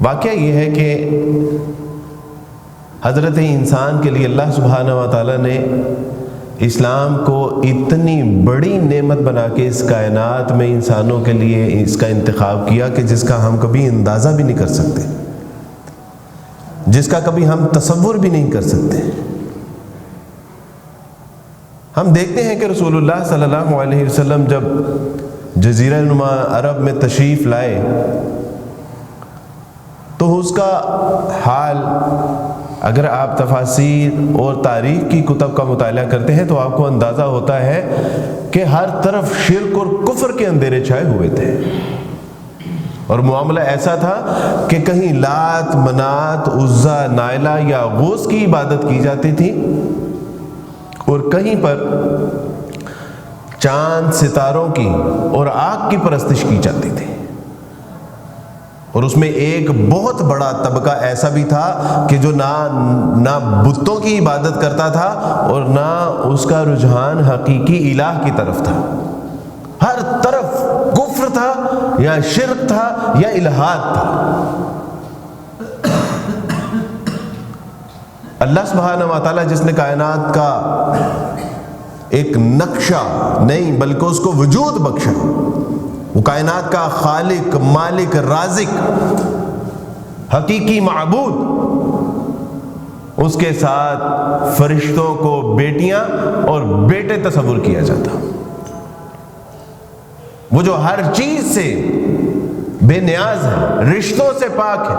واقعہ یہ ہے کہ حضرت انسان کے لیے اللہ سبحانہ و تعالیٰ نے اسلام کو اتنی بڑی نعمت بنا کے اس کائنات میں انسانوں کے لیے اس کا انتخاب کیا کہ جس کا ہم کبھی اندازہ بھی نہیں کر سکتے، جس کا کبھی ہم تصور بھی نہیں کر سکتے۔ ہم دیکھتے ہیں کہ رسول اللہ صلی اللہ علیہ وسلم جب جزیرہ نما عرب میں تشریف لائے تو اس کا حال اگر آپ تفاسیر اور تاریخ کی کتب کا مطالعہ کرتے ہیں تو آپ کو اندازہ ہوتا ہے کہ ہر طرف شرک اور کفر کے اندھیرے چھائے ہوئے تھے، اور معاملہ ایسا تھا کہ کہیں لات، منات، عزا، نائلہ یا غوث کی عبادت کی جاتی تھی، اور کہیں پر چاند، ستاروں کی اور آگ کی پرستش کی جاتی تھی۔ اور اس میں ایک بہت بڑا طبقہ ایسا بھی تھا کہ جو نہ بتوں کی عبادت کرتا تھا اور نہ اس کا رجحان حقیقی الہ کی طرف تھا۔ ہر طرف کفر تھا یا شرک تھا یا الہات تھا۔ اللہ سبحانہ و تعالیٰ جس نے کائنات کا ایک نقشہ نہیں بلکہ اس کو وجود بخشا، وہ کائنات کا خالق، مالک، رازق، حقیقی معبود، اس کے ساتھ فرشتوں کو بیٹیاں اور بیٹے تصور کیا جاتا، وہ جو ہر چیز سے بے نیاز ہے، رشتوں سے پاک ہے،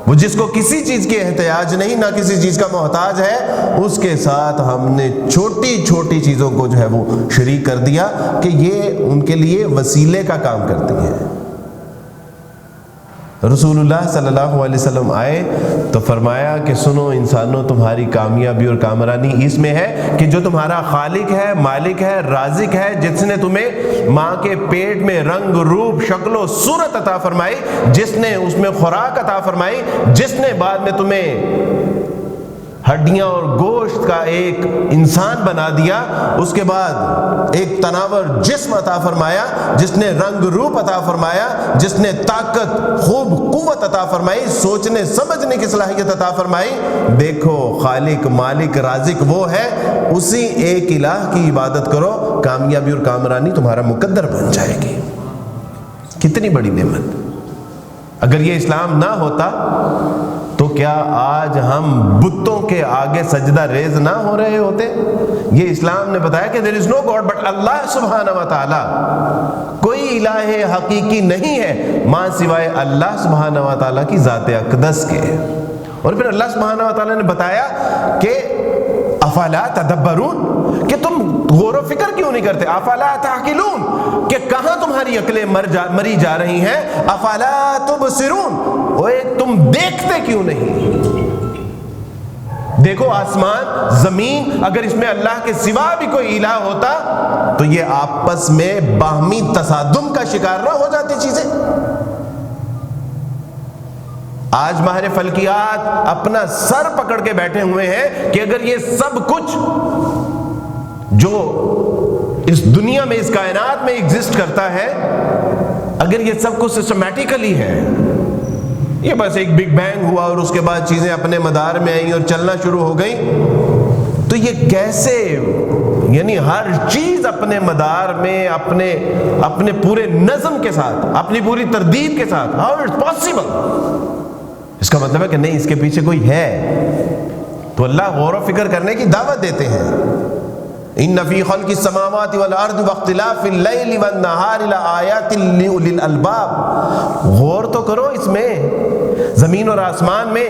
وہ جس کو کسی چیز کی احتیاج نہیں، نہ کسی چیز کا محتاج ہے، اس کے ساتھ ہم نے چھوٹی چھوٹی چیزوں کو جو ہے وہ شریک کر دیا کہ یہ ان کے لیے وسیلے کا کام کرتی ہیں۔ رسول اللہ صلی اللہ علیہ وسلم آئے تو فرمایا کہ سنو انسانوں، تمہاری کامیابی اور کامرانی اس میں ہے کہ جو تمہارا خالق ہے، مالک ہے، رازق ہے، جس نے تمہیں ماں کے پیٹ میں رنگ، روپ، شکل و صورت عطا فرمائی، جس نے اس میں خوراک عطا فرمائی، جس نے بعد میں تمہیں ہڈیاں اور گوشت کا ایک انسان بنا دیا، اس کے بعد ایک تناور جسم عطا فرمایا، جس نے رنگ روپ عطا فرمایا، جس نے طاقت، خوب قوت عطا فرمائی، سوچنے سمجھنے کی صلاحیت عطا فرمائی۔ دیکھو خالق، مالک، رازق وہ ہے، اسی ایک الہ کی عبادت کرو، کامیابی اور کامرانی تمہارا مقدر بن جائے گی۔ کتنی بڑی نعمت! اگر یہ اسلام نہ ہوتا تو کیا آج ہم بتوں کے آگے سجدہ ریز نہ ہو رہے ہوتے؟ یہ اسلام نے بتایا کہ there is no God but اللہ سبحانہ و تعالی، کوئی الہ حقیقی نہیں ہے ماں سوائے اللہ سبحانہ و تعالی کی ذات اقدس کے۔ اور پھر اللہ سبحانہ و تعالی نے بتایا کہ افلا تدبرون، کہ تم غور و فکر کیوں نہیں کرتے؟ افلا تعقلون، کہ کہاں تمہاری عقلیں مری جا رہی ہیں؟ افلا تبصرون، اوے تم دیکھتے کیوں نہیں؟ دیکھو آسمان، زمین، اگر اس میں اللہ کے سوا بھی کوئی الہ ہوتا تو یہ آپس میں باہمی تصادم کا شکار نہ ہو جاتی چیزیں۔ آج ماہر فلکیات اپنا سر پکڑ کے بیٹھے ہوئے ہیں کہ اگر یہ سب کچھ جو اس دنیا میں، اس کائنات میں ایگزسٹ کرتا ہے، اگر یہ سب کچھ سسٹمیٹیکلی ہے، یہ بس ایک بگ بینگ ہوا اور اس کے بعد چیزیں اپنے مدار میں آئیں اور چلنا شروع ہو گئیں، تو یہ کیسے، یعنی ہر چیز اپنے مدار میں، اپنے پورے نظم کے ساتھ، اپنی پوری ترتیب کے ساتھ، ہاؤ اٹس پاسبل؟ اس کا مطلب ہے کہ نہیں، اس کے پیچھے کوئی ہے۔ تو اللہ غور و فکر کرنے کی دعوت دیتے ہیں۔ ان فی خلق السماوات والارض واختلاف اللیل والنہار لآیات لأولی الالباب، غور تو کرو اس میں، زمین اور آسمان میں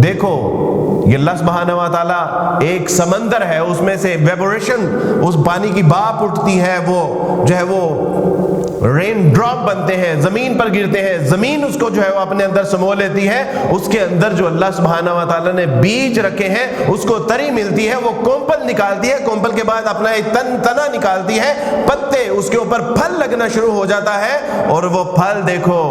دیکھو، یہ اللہ سبحانہ و تعالیٰ ایک سمندر ہے، اس میں سے ویبریشن، اس پانی کی بھاپ اٹھتی ہے، وہ جو ہے وہ رین ڈراپ بنتے ہیں، زمین پر گرتے ہیں، زمین اس کو جو ہے وہ اپنے اندر سمو لیتی ہے، اس کے اندر جو اللہ سبحانہ و تعالیٰ نے بیج رکھے ہیں اس کو تری ملتی ہے، وہ کومپل نکالتی ہے، کومپل کے بعد اپنا ایک تنا نکالتی ہے، پتے، اس کے اوپر پھل لگنا شروع ہو جاتا ہے، اور وہ پھل دیکھو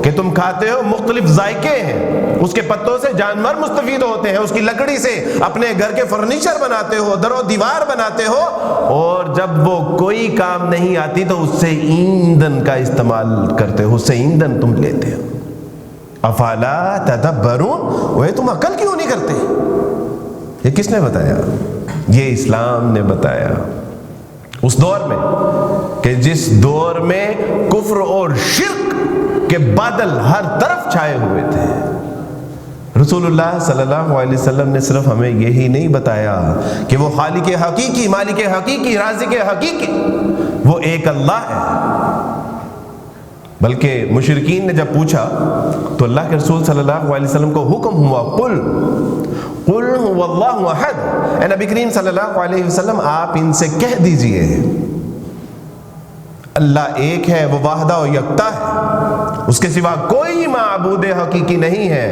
کہ تم کھاتے ہو، مختلف ذائقے ہیں، اس کے پتوں سے جانور مستفید ہوتے ہیں، اس کی لکڑی سے اپنے گھر کے فرنیچر بناتے ہو، در و دیوار بناتے ہو، اور جب وہ کوئی کام نہیں آتی تو اس سے ایندھن کا استعمال کرتے ہو، اس سے ایندھن تم لیتے ہو۔ افلا تدبرون، وہ تم عقل کیوں نہیں کرتے؟ یہ کس نے بتایا؟ یہ اسلام نے بتایا۔ اس دور میں کہ جس دور میں کفر اور شرک کے بادل ہر طرف چھائے ہوئے تھے، رسول اللہ صلی اللہ علیہ وسلم نے صرف ہمیں یہی نہیں بتایا کہ وہ خالق حقیقی، مالک حقیقی، رازق حقیقی وہ ایک اللہ ہے، بلکہ مشرکین نے جب پوچھا تو اللہ کے رسول صلی اللہ علیہ وسلم کو حکم ہوا قل هو اللہ احد، اے نبی کریم صلی اللہ علیہ وسلم آپ ان سے کہہ دیجئے اللہ ایک ہے، وہ واحدہ و یکتا ہے، اس کے سوا کوئی معبود حقیقی نہیں ہے۔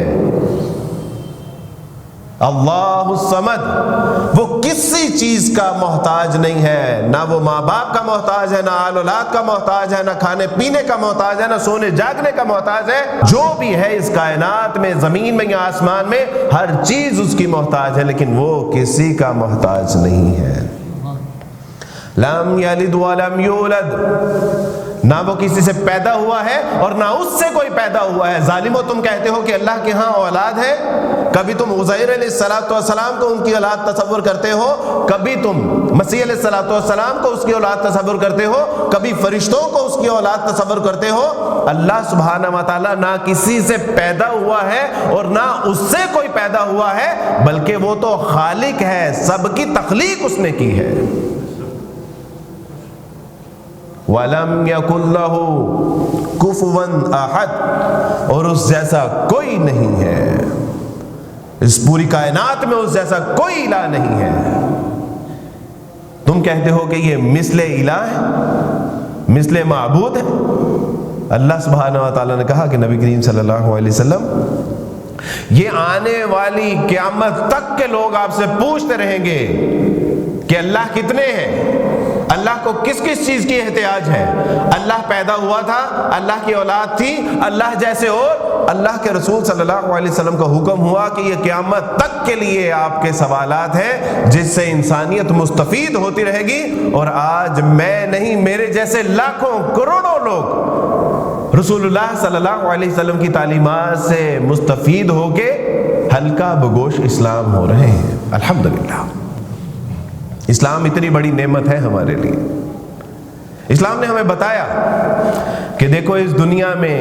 اللہ الصمد، وہ کسی چیز کا محتاج نہیں ہے، نہ وہ ماں باپ کا محتاج ہے، نہ آل اولاد کا محتاج ہے، نہ کھانے پینے کا محتاج ہے، نہ سونے جاگنے کا محتاج ہے۔ جو بھی ہے اس کائنات میں، زمین میں یا آسمان میں، ہر چیز اس کی محتاج ہے، لیکن وہ کسی کا محتاج نہیں ہے۔ لم یلد ولم یولد، نہ وہ کسی سے پیدا ہوا ہے اور نہ اس سے کوئی پیدا ہوا ہے۔ ظالمو، تم کہتے ہو کہ اللہ کے ہاں اولاد ہے، کبھی تم عزیر علیہ السلام کو ان کی اولاد تصور کرتے ہو، کبھی تم مسیح علیہ السلام کو اس کی اولاد تصور کرتے ہو، کبھی فرشتوں کو اس کی اولاد تصور کرتے ہو۔ اللہ سبحانہ و تعالیٰ نہ کسی سے پیدا ہوا ہے اور نہ اس سے کوئی پیدا ہوا ہے، بلکہ وہ تو خالق ہے، سب کی تخلیق اس نے کی ہے۔ وَلَمْ يَكُنْ لَهُ كُفُوًا أَحَدٌ، اور اس جیسا کوئی نہیں ہے، اس پوری کائنات میں اس جیسا کوئی الہ نہیں ہے۔ تم کہتے ہو کہ یہ مثل الہ ہے، مثل معبود ہے۔ اللہ سبحانہ و تعالیٰ نے کہا کہ نبی کریم صلی اللہ علیہ وسلم یہ آنے والی قیامت تک کے لوگ آپ سے پوچھتے رہیں گے کہ اللہ کتنے ہیں، اللہ کو کس کس چیز کی احتیاج ہے، اللہ پیدا ہوا تھا، اللہ کی اولاد تھی، اللہ جیسے، اور اللہ کے رسول صلی اللہ علیہ وسلم کا حکم ہوا کہ یہ قیامت تک کے لیے آپ کے سوالات ہیں جس سے انسانیت مستفید ہوتی رہے گی۔ اور آج میں نہیں، میرے جیسے لاکھوں کروڑوں لوگ رسول اللہ صلی اللہ علیہ وسلم کی تعلیمات سے مستفید ہو کے ہلکا بگوش اسلام ہو رہے ہیں۔ الحمدللہ، اسلام اتنی بڑی نعمت ہے ہمارے لیے۔ اسلام نے ہمیں بتایا کہ دیکھو اس دنیا میں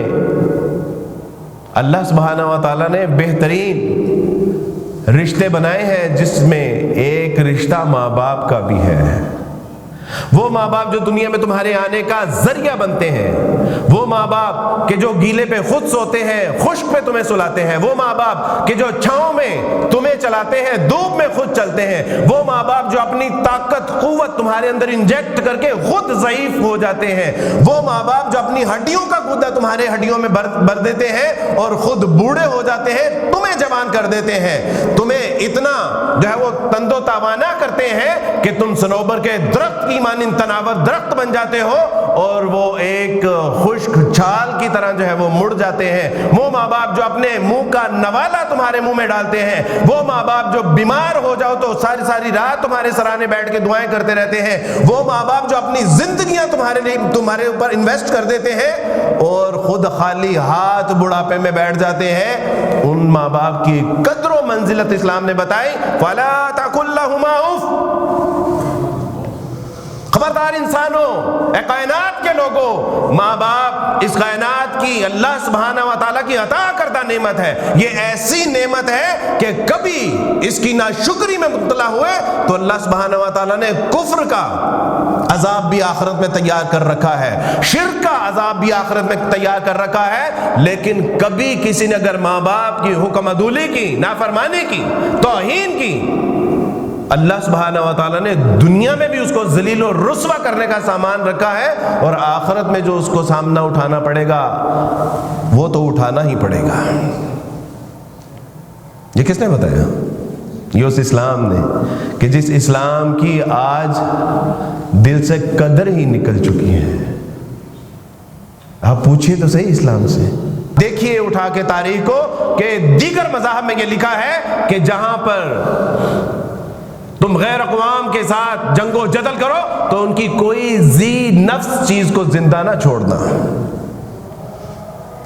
اللہ سبحانہ و تعالیٰ نے بہترین رشتے بنائے ہیں، جس میں ایک رشتہ ماں باپ کا بھی ہے۔ وہ ماں باپ جو دنیا میں تمہارے آنے کا ذریعہ بنتے ہیں، وہ ماں باپ کہ جو گیلے پہ خود سوتے ہیں، خشک پہ تمہیں سلاتے ہیں، وہ ماں باپ کہ جو چھاؤں میں تمہیں چلاتے ہیں، دھوپ میں خود چلتے ہیں، وہ ماں باپ جو اپنی طاقت قوت تمہارے اندر انجیکٹ کر کے خود ضعیف ہو جاتے ہیں، وہ ماں باپ جو اپنی ہڈیوں کا گودا تمہارے ہڈیوں میں بھر دیتے ہیں اور خود بوڑھے ہو جاتے ہیں، تمہیں جوان کر دیتے ہیں، تمہیں اتنا جو ہے وہ تند و توانا کرتے ہیں کہ تم صنوبر کے درخت کی مانند تناور درخت بن جاتے ہو اور وہ ایک خشک چھال کی طرح جو ہے وہ مڑ جاتے ہیں۔ وہ ماں باپ جو اپنے منہ کا نوالا تمہارے منہ میں ڈالتے ہیں، وہ ماں باپ جو بیمار ہو جاؤ تو ساری رات تمہارے سرانے بیٹھ کے دعائیں کرتے رہتے ہیں، وہ ماں باپ جو اپنی زندگیاں تمہارے اوپر انویسٹ کر دیتے ہیں اور خود خالی ہاتھ بڑھاپے میں بیٹھ جاتے ہیں، ان ماں باپ کی قدر و منزلت اسلام نے بتائی۔ فَلَا تَقُلْ لَهُمَا أُفٍّ، خبردار انسانوں، اے کائنات کے لوگوں، ماں باپ اس کائنات کی اللہ سبحانہ و تعالیٰ کی عطا کردہ نعمت ہے۔ یہ ایسی نعمت ہے کہ کبھی اس کی ناشکری میں مبتلا ہوئے تو اللہ سبحانہ و تعالیٰ نے کفر کا عذاب بھی آخرت میں تیار کر رکھا ہے، شرک کا عذاب بھی آخرت میں تیار کر رکھا ہے۔ لیکن کبھی کسی نے اگر ماں باپ کی حکم عدولی کی، نافرمانی کی، توہین کی، اللہ سبحانہ و تعالیٰ نے دنیا میں بھی اس کو ذلیل و رسوا کرنے کا سامان رکھا ہے، اور آخرت میں جو اس کو سامنا اٹھانا پڑے گا وہ تو اٹھانا ہی پڑے گا۔ یہ کس نے بتایا؟ یہ اس اسلام نے، کہ جس اسلام کی آج دل سے قدر ہی نکل چکی ہے۔ آپ پوچھئے تو صحیح اسلام سے، دیکھیے اٹھا کے تاریخ کو کہ دیگر مذاہب میں یہ لکھا ہے کہ جہاں پر تم غیر اقوام کے ساتھ جنگ و جدل کرو تو ان کی کوئی ذی نفس چیز کو زندہ نہ چھوڑنا۔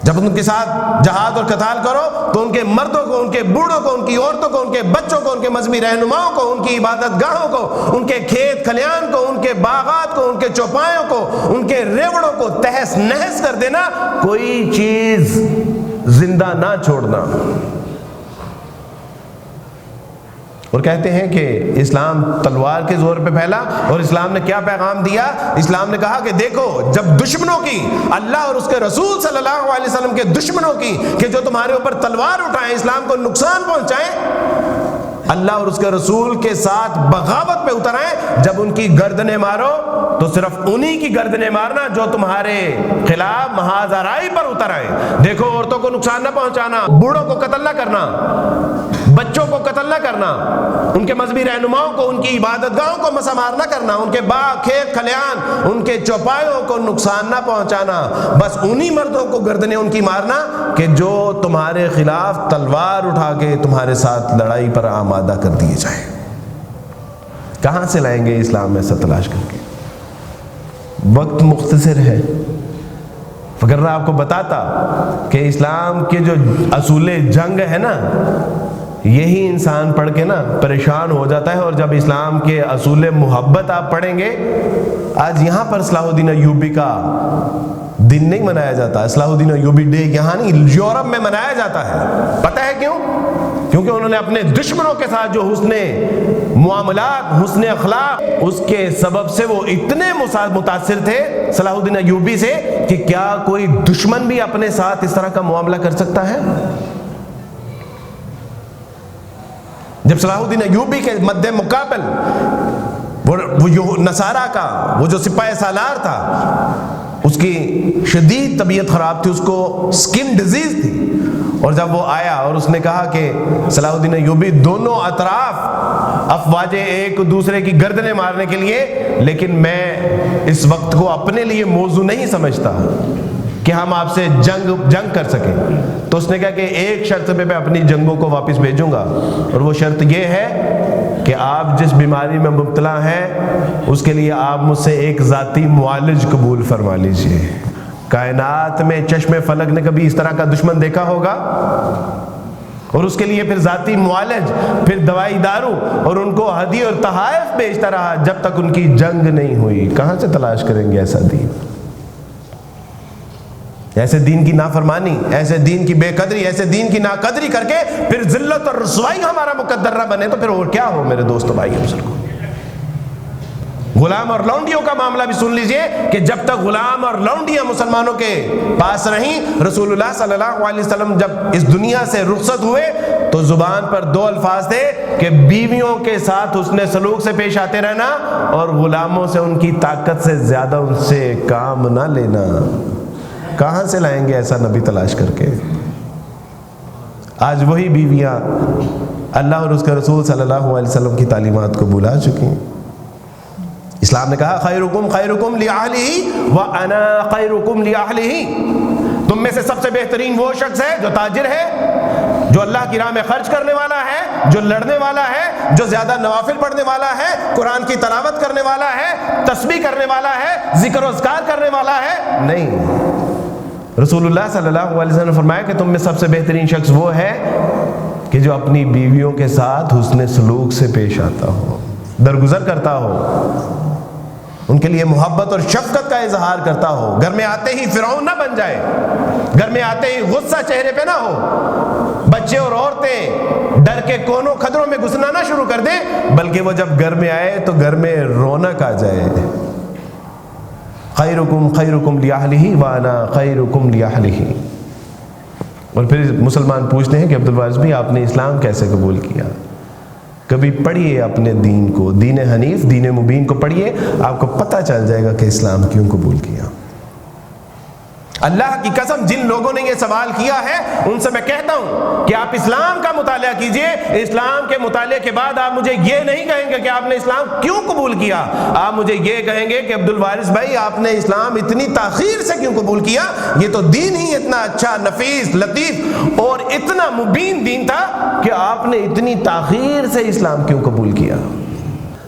جب ان کے ساتھ جہاد اور قتال کرو تو ان کے مردوں کو، ان کے بوڑھوں کو، ان کی عورتوں کو، ان کے بچوں کو، ان کے مذہبی رہنماؤں کو، ان کی عبادت گاہوں کو، ان کے کھیت کھلیان کو، ان کے باغات کو، ان کے چوپایوں کو، ان کے ریوڑوں کو تہس نہس کر دینا، کوئی چیز زندہ نہ چھوڑنا۔ اور کہتے ہیں کہ اسلام تلوار کے زور پہ پھیلا، اور اسلام نے کیا پیغام دیا؟ اسلام نے کہا کہ دیکھو، جب دشمنوں کی، اللہ اور اس کے رسول صلی اللہ علیہ وسلم کے دشمنوں کی، کہ جو تمہارے اوپر تلوار اٹھائیں، اسلام کو نقصان پہنچائیں، اللہ اور اس کے رسول کے ساتھ بغاوت پہ اتر آئیں، جب ان کی گردنیں مارو تو صرف انہی کی گردنیں مارنا جو تمہارے خلاف محاذ آرائی پر اتر آئیں۔ دیکھو، عورتوں کو نقصان نہ پہنچانا، بوڑھوں کو قتل نہ کرنا، بچوں کو قتل نہ کرنا، ان کے مذہبی رہنماؤں کو، ان کی عبادت گاہوں کو مسمار نہ کرنا، ان کے باغ کھیت کھلیان، ان کے چوپایوں کو نقصان نہ پہنچانا، بس انہی مردوں کو گردنیں ان کی مارنا کہ جو تمہارے خلاف تلوار اٹھا کے تمہارے ساتھ لڑائی پر آمادہ کر دیے جائیں۔ کہاں سے لائیں گے اسلام میں ایسا تلاش کر کے؟ وقت مختصر ہے، اگر میں آپ کو بتاتا کہ اسلام کے جو اصول جنگ ہے نا، یہی انسان پڑھ کے نا پریشان ہو جاتا ہے۔ اور جب اسلام کے اصول محبت آپ پڑھیں گے، آج یہاں پر صلاح الدین ایوبی کا دن نہیں منایا جاتا، صلاح الدین ایوبی ڈے یہاں نہیں، یورپ میں منایا جاتا ہے۔ پتہ ہے کیوں؟ کیونکہ انہوں نے اپنے دشمنوں کے ساتھ جو حسن معاملات، حسن اخلاق، اس کے سبب سے وہ اتنے متاثر تھے صلاح الدین ایوبی سے کہ کیا کوئی دشمن بھی اپنے ساتھ اس طرح کا معاملہ کر سکتا ہے؟ جب صلاح الدین ایوبی کے مد مقابل وہ نصارہ کا وہ جو سپاہ سالار تھا، اس کی شدید طبیعت خراب تھی، اس کو سکن ڈیزیز تھی، اور جب وہ آیا اور اس نے کہا کہ صلاح الدین ایوبی، دونوں اطراف افواجیں ایک دوسرے کی گردنیں مارنے کے لیے، لیکن میں اس وقت کو اپنے لیے موضوع نہیں سمجھتا کہ ہم آپ سے جنگ کر سکیں، تو اس نے کہا کہ ایک شرط پہ میں اپنی جنگوں کو واپس بھیجوں گا، اور وہ شرط یہ ہے کہ آپ جس بیماری میں مبتلا ہیں اس کے لیے آپ مجھ سے ایک ذاتی معالج قبول فرما لیجئے۔ کائنات میں چشم فلک نے کبھی اس طرح کا دشمن دیکھا ہوگا؟ اور اس کے لیے پھر ذاتی معالج، پھر دوائی دارو، اور ان کو ہدیے اور تحائف بھیجتا رہا جب تک ان کی جنگ نہیں ہوئی۔ کہاں سے تلاش کریں گے ایسا دین؟ ایسے دین کی نافرمانی، ایسے دین کی بے قدری، ایسے دین کی ناقدری کر کے پھر ذلت اور رسوائی ہمارا مقدر نہ بنے تو پھر اور کیا ہو میرے دوستو بھائی بزرگوں؟ غلام اور لونڈیوں کا معاملہ بھی سن لیجئے کہ جب تک غلام اور لونڈیاں مسلمانوں کے پاس رہیں، رسول اللہ صلی اللہ علیہ وسلم جب اس دنیا سے رخصت ہوئے تو زبان پر دو الفاظ تھے کہ بیویوں کے ساتھ حسن سلوک سے پیش آتے رہنا، اور غلاموں سے ان کی طاقت سے زیادہ ان سے کام نہ لینا۔ کہاں سے لائیں گے ایسا نبی تلاش کر کے؟ آج وہی بیویاں اللہ اور اس کے رسول صلی اللہ علیہ وسلم کی تعلیمات کو بھلا چکی ہیں۔ اسلام نے کہا خیرکم خیرکم لأہلہ وانا خیرکم لأہلہ، تم میں سے سب سے بہترین وہ شخص ہے جو تاجر ہے، جو اللہ کی راہ میں خرچ کرنے والا ہے، جو لڑنے والا ہے، جو زیادہ نوافل پڑھنے والا ہے، قرآن کی تلاوت کرنے والا ہے، تسبیح کرنے والا ہے، ذکر و اذکار کرنے والا ہے۔ نہیں، رسول اللہ صلی اللہ علیہ وسلم نے فرمایا کہ تم میں سب سے بہترین شخص وہ ہے کہ جو اپنی بیویوں کے ساتھ حسن سلوک سے پیش آتا ہو، درگزر کرتا ہو، ان کے لیے محبت اور شفقت کا اظہار کرتا ہو، گھر میں آتے ہی فرعون نہ بن جائے، گھر میں آتے ہی غصہ چہرے پہ نہ ہو، بچے اور عورتیں ڈر کے کونوں خدروں میں گھسنا نہ شروع کر دیں، بلکہ وہ جب گھر میں آئے تو گھر میں رونق آ جائے۔ خیرکم خیرکم لأہلہ وانا خیرکم لأہلہ۔ اور پھر مسلمان پوچھتے ہیں کہ عبدالوارث بھی آپ نے اسلام کیسے قبول کیا؟ کبھی پڑھیے اپنے دین کو، دین حنیف، دین مبین کو پڑھیے، آپ کو پتہ چل جائے گا کہ اسلام کیوں قبول کیا۔ اللہ کی قسم جن لوگوں نے یہ سوال کیا ہے ان سے میں کہتا ہوں کہ آپ اسلام کا مطالعہ کیجئے، اسلام کے مطالعے کے بعد آپ مجھے یہ نہیں کہیں گے کہ آپ نے اسلام کیوں قبول کیا، آپ مجھے یہ کہیں گے کہ عبدالوارث بھائی آپ نے اسلام اتنی تاخیر سے کیوں قبول کیا؟ یہ تو دین ہی اتنا اچھا، نفیس، لطیف اور اتنا مبین دین تھا کہ آپ نے اتنی تاخیر سے اسلام کیوں قبول کیا؟